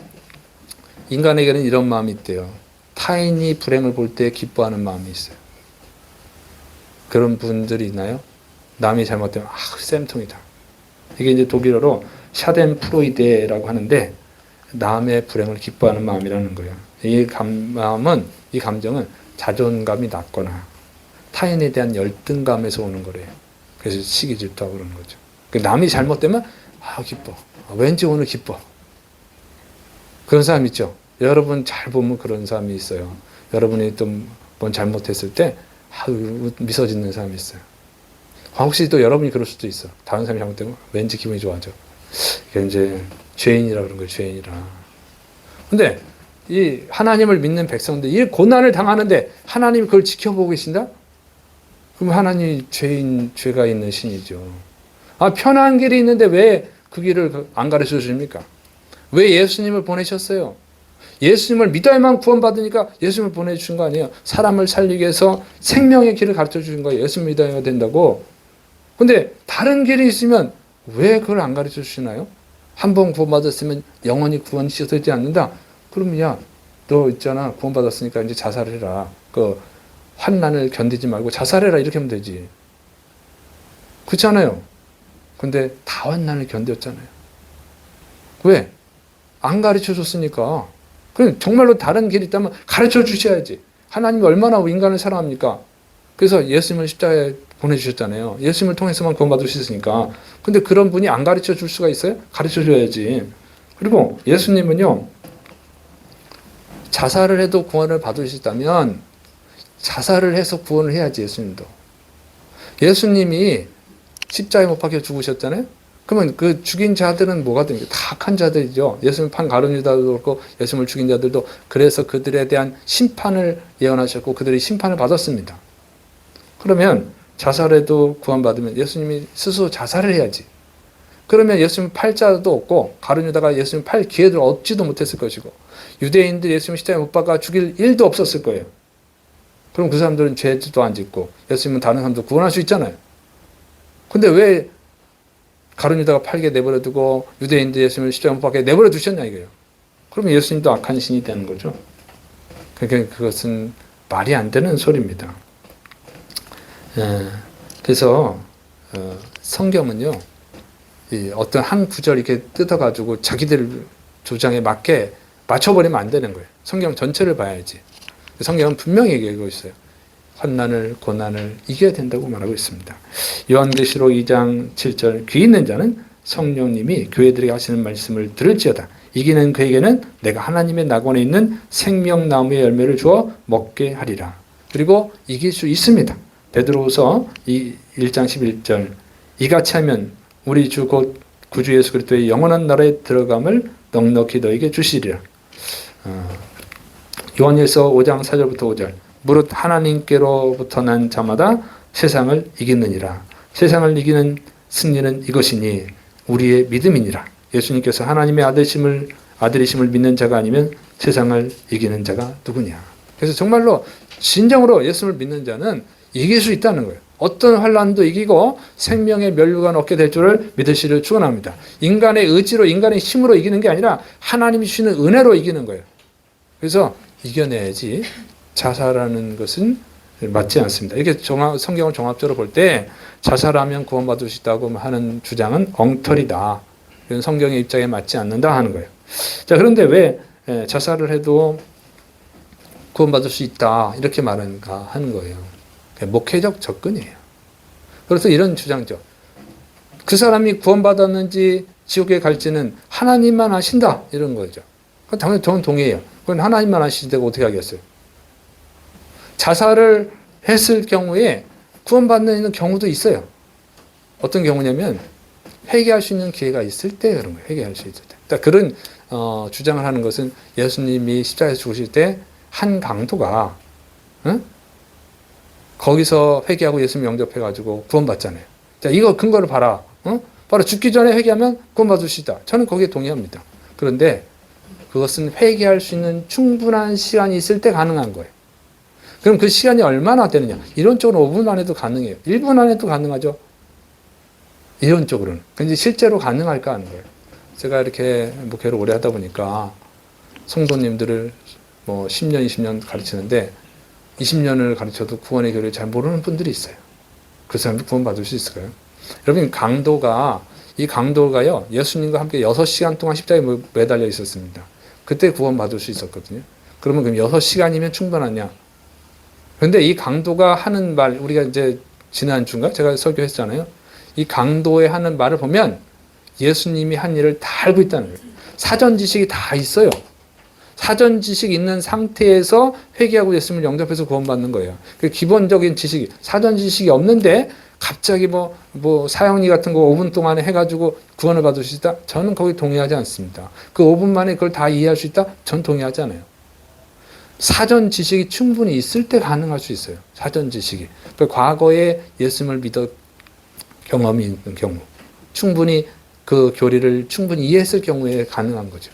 이런 마음이 있대요. 타인이 불행을 볼 때 기뻐하는 마음이 있어요. 그런 분들이 있나요? 남이 잘못되면 쌤통이다. 이게 이제 독일어로 샤덴프로이데라고 하는데, 남의 불행을 기뻐하는 마음이라는 거예요. 이 감정은 자존감이 낮거나 타인에 대한 열등감에서 오는 거래요. 그래서 시기 질투하고 그러는 거죠. 남이 잘못되면 기뻐. 왠지 오늘 기뻐. 그런 사람 있죠. 여러분 잘 보면 그런 사람이 있어요. 여러분이 또 뭔 잘못했을 때 미소 짓는 사람이 있어요. 혹시 또 여러분이 그럴 수도 있어. 다른 사람이 잘못되면 왠지 기분이 좋아져. 이게 이제 죄인이라 그런 거예요. 죄인이라. 근데 이 하나님을 믿는 백성들, 이 고난을 당하는데 하나님이 그걸 지켜보고 계신다? 그럼 하나님이 죄가 있는 신이죠. 편한 길이 있는데 왜 그 길을 안 가르쳐 주십니까? 왜 예수님을 보내셨어요? 예수님을 믿어야만 구원받으니까 예수님을 보내주신 거 아니에요. 사람을 살리기 위해서 생명의 길을 가르쳐 주신 거예요. 예수님 믿어야 된다고. 근데 다른 길이 있으면 왜 그걸 안 가르쳐 주시나요? 한 번 구원받았으면 영원히 구원이 되지 않는다? 그러면 너 있잖아, 구원받았으니까 이제 자살해라. 그 환난을 견디지 말고 자살해라. 이렇게 하면 되지. 그렇잖아요. 근데 다 환난을 견뎠잖아요. 왜? 안 가르쳐 줬으니까. 그럼 정말로 다른 길이 있다면 가르쳐 주셔야지. 하나님이 얼마나 인간을 사랑합니까? 그래서 예수님을 십자가에 보내주셨잖아요. 예수님을 통해서만 구원받을 수 있으니까. 근데 그런 분이 안 가르쳐 줄 수가 있어요? 가르쳐 줘야지. 그리고 예수님은요, 자살을 해도 구원을 받을 수 있다면 자살을 해서 구원을 해야지. 예수님도. 예수님이 십자가에 못 박혀 죽으셨잖아요. 그러면 그 죽인 자들은 뭐가 됩니까? 다 악한 자들이죠. 예수님 판 가룟 유다도 그렇고 예수님을 죽인 자들도. 그래서 그들에 대한 심판을 예언하셨고 그들이 심판을 받았습니다. 그러면 자살해도 구원받으면 예수님이 스스로 자살을 해야지. 그러면 예수님 팔 자도 없고 가룟 유다가 예수님 팔 기회를 얻지도 못했을 것이고 유대인들이 예수님 십자가에 못 박아 죽일 일도 없었을 거예요. 그럼 그 사람들은 죄도 안 짓고 예수님은 다른 사람도 구원할 수 있잖아요. 근데 왜 가룟 유다가 팔게 내버려 두고 유대인들 예수님을 십자가에 못 박게 내버려 두셨냐 이거예요. 그러면 예수님도 악한 신이 되는 거죠. 그러니까 그것은 말이 안 되는 소리입니다. 그래서 성경은요, 어떤 한 구절 이렇게 뜯어가지고 자기들 주장에 맞게 맞춰버리면 안 되는 거예요. 성경 전체를 봐야지. 성경은 분명히 얘기하고 있어요. 환난을, 고난을 이겨야 된다고 말하고 있습니다. 요한계시록 2장 7절, 귀 있는 자는 성령님이 교회들에게 하시는 말씀을 들을지어다. 이기는 그에게는 내가 하나님의 낙원에 있는 생명나무의 열매를 주어 먹게 하리라. 그리고 이길 수 있습니다. 베드로후서 1장 11절 이같이 하면 우리 주 곧 구주 예수 그리스도의 영원한 나라에 들어감을 넉넉히 너에게 주시리라. 요한일서 5장 4절부터 5절 무릇 하나님께로부터 난 자마다 세상을 이기느니라. 세상을 이기는 승리는 이것이니 우리의 믿음이니라. 예수님께서 하나님의 아들이심을 믿는 자가 아니면 세상을 이기는 자가 누구냐. 그래서 정말로 진정으로 예수를 믿는 자는 이길 수 있다는 거예요. 어떤 환난도 이기고 생명의 면류관 얻게 될 줄을 믿으시를 축원합니다. 인간의 의지로 인간의 힘으로 이기는 게 아니라 하나님이 주시는 은혜로 이기는 거예요. 그래서 이겨내야지 자살하는 것은 맞지 않습니다. 이렇게 성경을 종합적으로 볼 때 자살하면 구원받을 수 있다고 하는 주장은 엉터리다. 이런 성경의 입장에 맞지 않는다 하는 거예요. 자, 그런데 왜 자살을 해도 구원받을 수 있다 이렇게 말하는가 하는 거예요. 목회적 접근이에요. 그래서 이런 주장죠. 그 사람이 구원받았는지 지옥에 갈지는 하나님만 아신다 이런 거죠. 당연히 저는 동의해요. 그건 하나님만 아시는데 어떻게 하겠어요. 자살을 했을 경우에 구원받는 경우도 있어요. 어떤 경우냐면 회개할 수 있는 기회가 있을 때 그런 거예요. 회개할 수 있을 때. 그러니까 그런 주장을 하는 것은 예수님이 십자가에서 죽으실 때 한 강도가 거기서 회개하고 예수님 영접해가지고 구원받잖아요. 자, 이거 근거를 봐라. 바로 죽기 전에 회개하면 구원받을 수 있다. 저는 거기에 동의합니다. 그런데 그것은 회개할 수 있는 충분한 시간이 있을 때 가능한 거예요. 그럼 그 시간이 얼마나 되느냐? 이론적으로 5분 안에도 가능해요. 1분 안에도 가능하죠. 이론적으로는. 근데 실제로 가능할까 하는 거예요. 제가 이렇게 목회를 오래 하다 보니까 성도님들을 10년, 20년 가르치는데 20년을 가르쳐도 구원의 교리를 잘 모르는 분들이 있어요. 그 사람도 구원받을 수 있을까요? 여러분, 이 강도가요, 예수님과 함께 6시간 동안 십자가에 매달려 있었습니다. 그때 구원받을 수 있었거든요. 그러면 6시간이면 충분하냐? 그런데 이 강도가 하는 말, 우리가 이제 지난 주인가? 제가 설교했잖아요. 이 강도의 하는 말을 보면 예수님이 한 일을 다 알고 있다는 거예요. 사전 지식이 다 있어요. 사전 지식이 있는 상태에서 회개하고 예수님을 영접해서 구원받는 거예요. 그 기본적인 지식이, 사전 지식이 없는데 갑자기 사형리 같은 거 5분 동안에 해가지고 구원을 받을 수 있다? 저는 거기 동의하지 않습니다. 그 5분 만에 그걸 다 이해할 수 있다? 전 동의하지 않아요. 사전 지식이 충분히 있을 때 가능할 수 있어요. 사전 지식이. 그러니까 과거에 예수님을 믿어 경험이 있는 경우, 충분히 그 교리를 충분히 이해했을 경우에 가능한 거죠.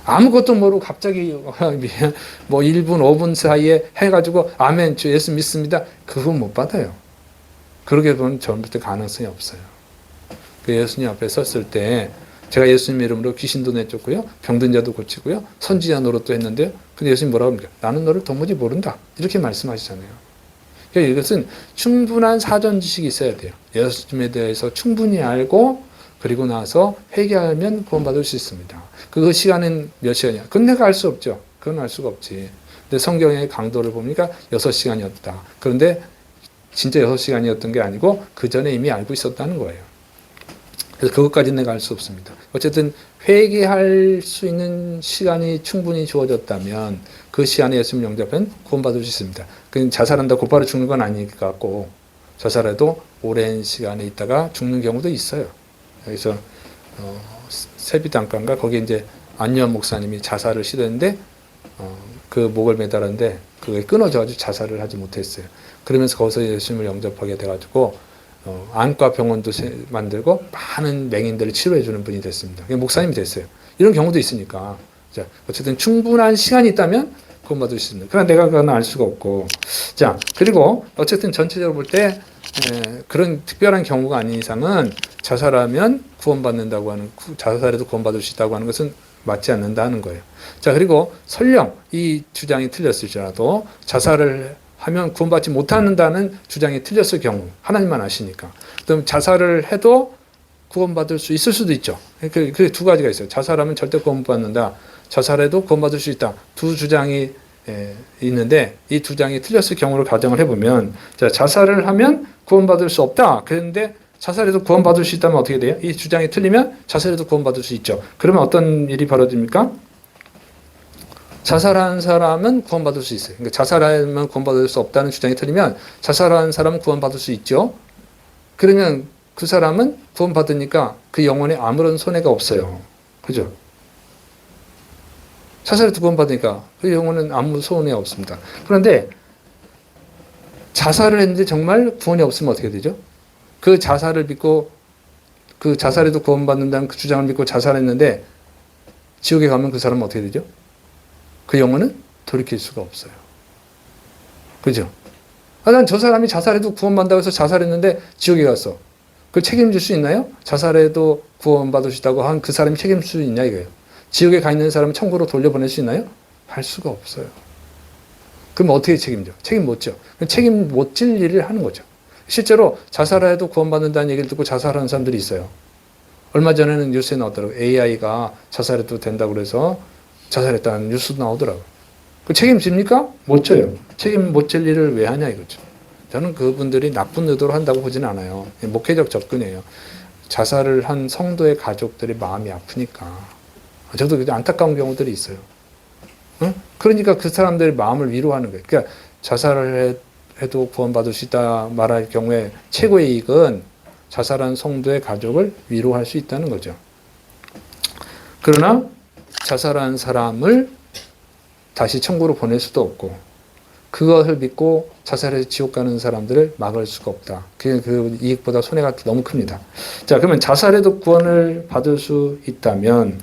아무것도 모르고 갑자기 1분, 5분 사이에 해가지고 아멘, 저 예수 믿습니다. 그건 못 받아요. 그러게 보면 전부터 가능성이 없어요. 그 예수님 앞에 섰을 때 제가 예수님 이름으로 귀신도 내쫓고요, 병든 자도 고치고요, 선지자 노릇도 했는데요. 근데 예수님 뭐라고 합니까? 나는 너를 도무지 모른다. 이렇게 말씀하시잖아요. 그러니까 이것은 충분한 사전 지식이 있어야 돼요. 예수님에 대해서 충분히 알고 그리고 나서 회개하면 구원받을 수 있습니다. 그 시간은 몇 시간이야? 그건 내가 알 수 없죠. 그건 알 수가 없지. 근데 성경의 강도를 보니까 6시간이었다. 그런데 진짜 6시간이었던 게 아니고 그 전에 이미 알고 있었다는 거예요. 그래서 그것까지는 내가 알 수 없습니다. 어쨌든 회개할 수 있는 시간이 충분히 주어졌다면 그 시간에 예수님 영접하면 구원받을 수 있습니다. 그 자살한다 곧바로 죽는 건 아닐 것 같고 자살해도 오랜 시간에 있다가 죽는 경우도 있어요. 그래서 세비단가인가 거기 이제 안유한 목사님이 자살을 시도했는데 그 목을 매달았는데 그게 끊어져가지고 자살을 하지 못했어요. 그러면서 거기서 예수님을 영접하게 돼가지고 안과 병원도 만들고 많은 맹인들을 치료해주는 분이 됐습니다. 목사님이 됐어요. 이런 경우도 있으니까. 자, 어쨌든 충분한 시간이 있다면 구원받을 수 있는. 그러나 내가 그건 알 수가 없고. 자, 그리고 어쨌든 전체적으로 볼 때 그런 특별한 경우가 아닌 이상은 자살하면 구원받는다고 하는, 자살해도 구원받을 수 있다고 하는 것은 맞지 않는다는 거예요. 자, 그리고 설령 이 주장이 틀렸을지라도 자살을 하면 구원받지 못한다는 주장이 틀렸을 경우, 하나님만 아시니까. 그럼 자살을 해도 구원받을 수 있을 수도 있죠. 그 두 가지가 있어요. 자살하면 절대 구원 못 받는다. 자살해도 구원받을 수 있다. 두 주장이 있는데 이 두 주장이 틀렸을 경우를 가정을 해보면, 자, 자살을 하면 구원받을 수 없다. 그런데 자살해도 구원받을 수 있다면 어떻게 돼요? 이 주장이 틀리면 자살해도 구원받을 수 있죠. 그러면 어떤 일이 벌어집니까? 자살한 사람은 구원받을 수 있어요. 그러니까 자살하면 구원받을 수 없다는 주장이 틀리면 자살한 사람은 구원받을 수 있죠. 그러면 그 사람은 구원받으니까 그 영혼에 아무런 손해가 없어요. 그죠? 자살해도 구원받으니까 그 영혼은 아무 손해 없습니다. 그런데 자살을 했는데 정말 구원이 없으면 어떻게 되죠? 그 자살을 믿고 그 자살해도 구원받는다는 그 주장을 믿고 자살했는데 지옥에 가면 그 사람은 어떻게 되죠? 그 영혼은 돌이킬 수가 없어요. 그죠? 난 저 사람이 자살해도 구원받는다고 해서 자살했는데 지옥에 갔어. 그걸 책임질 수 있나요? 자살해도 구원받을 수 있다고 한 그 사람이 책임질 수 있냐 이거예요. 지옥에 가 있는 사람을 천국으로 돌려보낼 수 있나요? 할 수가 없어요. 그럼 어떻게 책임져? 책임 못 져. 책임 못 질 일을 하는 거죠. 실제로 자살해도 구원받는다는 얘기를 듣고 자살하는 사람들이 있어요. 얼마 전에는 뉴스에 나왔더라고요. AI가 자살해도 된다고 그래서 자살했다는 뉴스도 나오더라고요. 그 책임집니까? 못 져요. 책임 못 질 일을 왜 하냐 이거죠. 저는 그분들이 나쁜 의도로 한다고 보진 않아요. 목회적 접근이에요. 자살을 한 성도의 가족들이 마음이 아프니까. 저도 안타까운 경우들이 있어요. 응? 그러니까 그 사람들의 마음을 위로하는 거예요. 그러니까 자살을 해도 구원받을 수 있다 말할 경우에 최고의 이익은 자살한 성도의 가족을 위로할 수 있다는 거죠. 그러나 자살한 사람을 다시 천국으로 보낼 수도 없고 그것을 믿고 자살해서 지옥 가는 사람들을 막을 수가 없다. 그 이익보다 손해가 너무 큽니다. 자, 그러면 자살해도 구원을 받을 수 있다면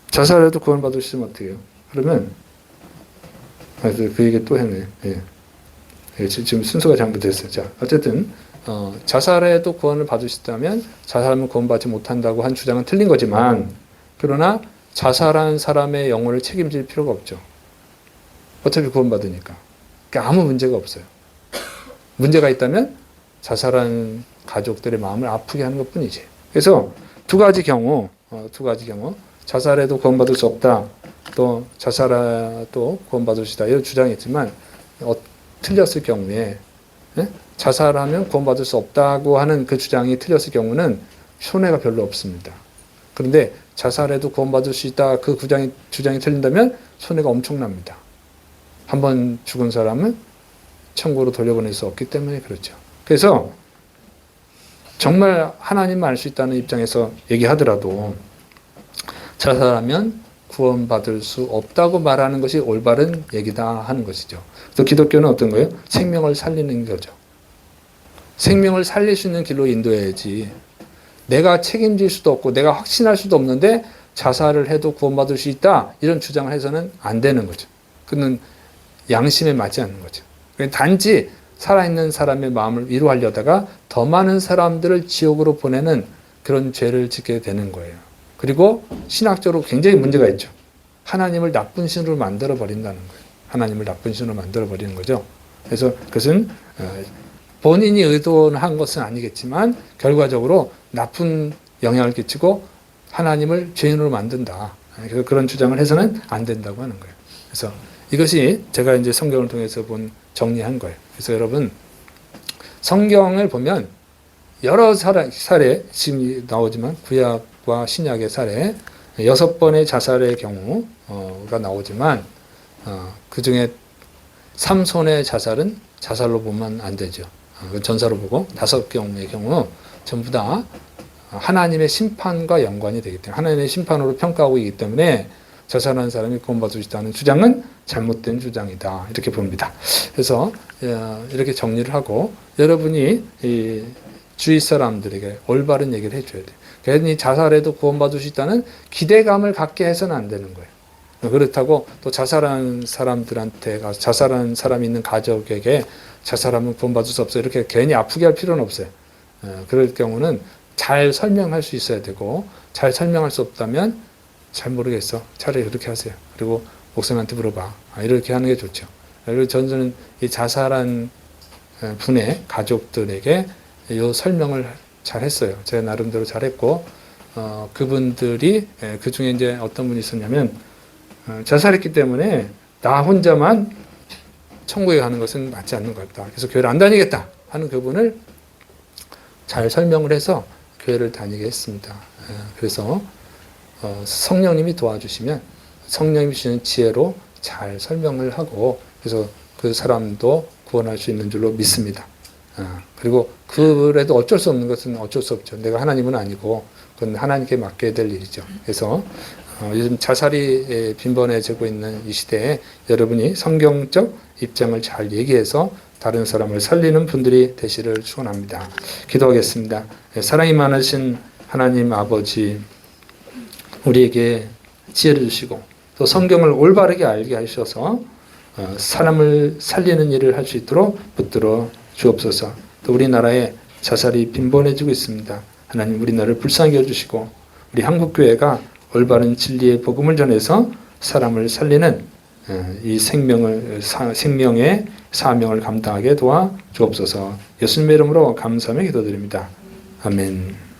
자살해도 구원받을 수 있으면 어떻게 해요? 그러면 그 얘기 또 했네. 예, 지금 순서가 잘못됐어요. 자, 어쨌든 자살해도 구원을 받을 수 있다면 자살하면 구원받지 못한다고 한 주장은 틀린 거지만 그러나 자살한 사람의 영혼을 책임질 필요가 없죠. 어차피 구원받으니까. 그러니까 아무 문제가 없어요. 문제가 있다면 자살한 가족들의 마음을 아프게 하는 것뿐이지. 그래서 두 가지 경우 자살해도 구원받을 수 없다. 또 자살해도 구원받을 수 있다. 이런 주장이 있지만 틀렸을 경우에 자살하면 구원받을 수 없다고 하는 그 주장이 틀렸을 경우는 손해가 별로 없습니다. 그런데 자살해도 구원받을 수 있다. 그 주장이 틀린다면 손해가 엄청납니다. 한번 죽은 사람은 천국으로 돌려보낼 수 없기 때문에 그렇죠. 그래서 정말 하나님만 알 수 있다는 입장에서 얘기하더라도 자살하면 구원받을 수 없다고 말하는 것이 올바른 얘기다 하는 것이죠. 그래서 기독교는 어떤 거예요? 생명을 살리는 거죠. 생명을 살릴 수 있는 길로 인도해야지. 내가 책임질 수도 없고 내가 확신할 수도 없는데 자살을 해도 구원받을 수 있다 이런 주장을 해서는 안 되는 거죠. 그는 양심에 맞지 않는 거죠. 단지 살아있는 사람의 마음을 위로하려다가 더 많은 사람들을 지옥으로 보내는 그런 죄를 짓게 되는 거예요. 그리고 신학적으로 굉장히 문제가 있죠. 하나님을 나쁜 신으로 만들어 버린다는 거예요. 하나님을 나쁜 신으로 만들어 버리는 거죠. 그래서 그것은 본인이 의도한 것은 아니겠지만 결과적으로 나쁜 영향을 끼치고 하나님을 죄인으로 만든다. 그런 주장을 해서는 안 된다고 하는 거예요. 그래서 이것이 제가 이제 성경을 통해서 정리한 거예요. 그래서 여러분 성경을 보면 여러 사례 지금 나오지만 구약과 신약의 사례 6번의 자살의 경우가 나오지만 그 중에 삼손의 자살은 자살로 보면 안 되죠. 전사로 보고 5경우의 경우 전부 다 하나님의 심판과 연관이 되기 때문에 하나님의 심판으로 평가하고 있기 때문에 자살하는 사람이 구원받을 수 있다는 주장은 잘못된 주장이다. 이렇게 봅니다. 그래서 이렇게 정리를 하고 여러분이 이 주위 사람들에게 올바른 얘기를 해줘야 돼요. 괜히 자살해도 구원받을 수 있다는 기대감을 갖게 해서는 안 되는 거예요. 그렇다고 또 자살한 사람들한테 가서 자살한 사람이 있는 가족에게 자살하면 구원받을 수 없어요. 이렇게 괜히 아프게 할 필요는 없어요. 그럴 경우는 잘 설명할 수 있어야 되고 잘 설명할 수 없다면 잘 모르겠어. 차라리 그렇게 하세요. 그리고 목사님한테 물어봐. 이렇게 하는 게 좋죠. 그리고 저는 이 자살한 분의 가족들에게 이 설명을 잘 했어요. 제가 나름대로 잘했고 그분들이 그 중에 이제 어떤 분이 있었냐면 자살했기 때문에 나 혼자만 천국에 가는 것은 맞지 않는 것 같다. 그래서 교회를 안 다니겠다 하는 그분을 잘 설명을 해서 교회를 다니게 했습니다. 그래서 성령님이 도와주시면 성령님이 주시는 지혜로 잘 설명을 하고 그래서 그 사람도 구원할 수 있는 줄로 믿습니다. 그리고 그래도 어쩔 수 없는 것은 어쩔 수 없죠. 내가 하나님은 아니고 그건 하나님께 맡겨야 될 일이죠. 그래서 요즘 자살이 빈번해지고 있는 이 시대에 여러분이 성경적 입장을 잘 얘기해서 다른 사람을 살리는 분들이 되시를 축원합니다. 기도하겠습니다. 사랑이 많으신 하나님 아버지, 우리에게 지혜를 주시고 또 성경을 올바르게 알게 하셔서 사람을 살리는 일을 할 수 있도록 붙들어 주옵소서. 또 우리나라에 자살이 빈번해지고 있습니다. 하나님 우리나라를 불쌍히 여주시고 우리 한국교회가 올바른 진리의 복음을 전해서 사람을 살리는 이 생명의 사명을 감당하게 도와 주옵소서. 예수님의 이름으로 감사하며 기도드립니다. 아멘.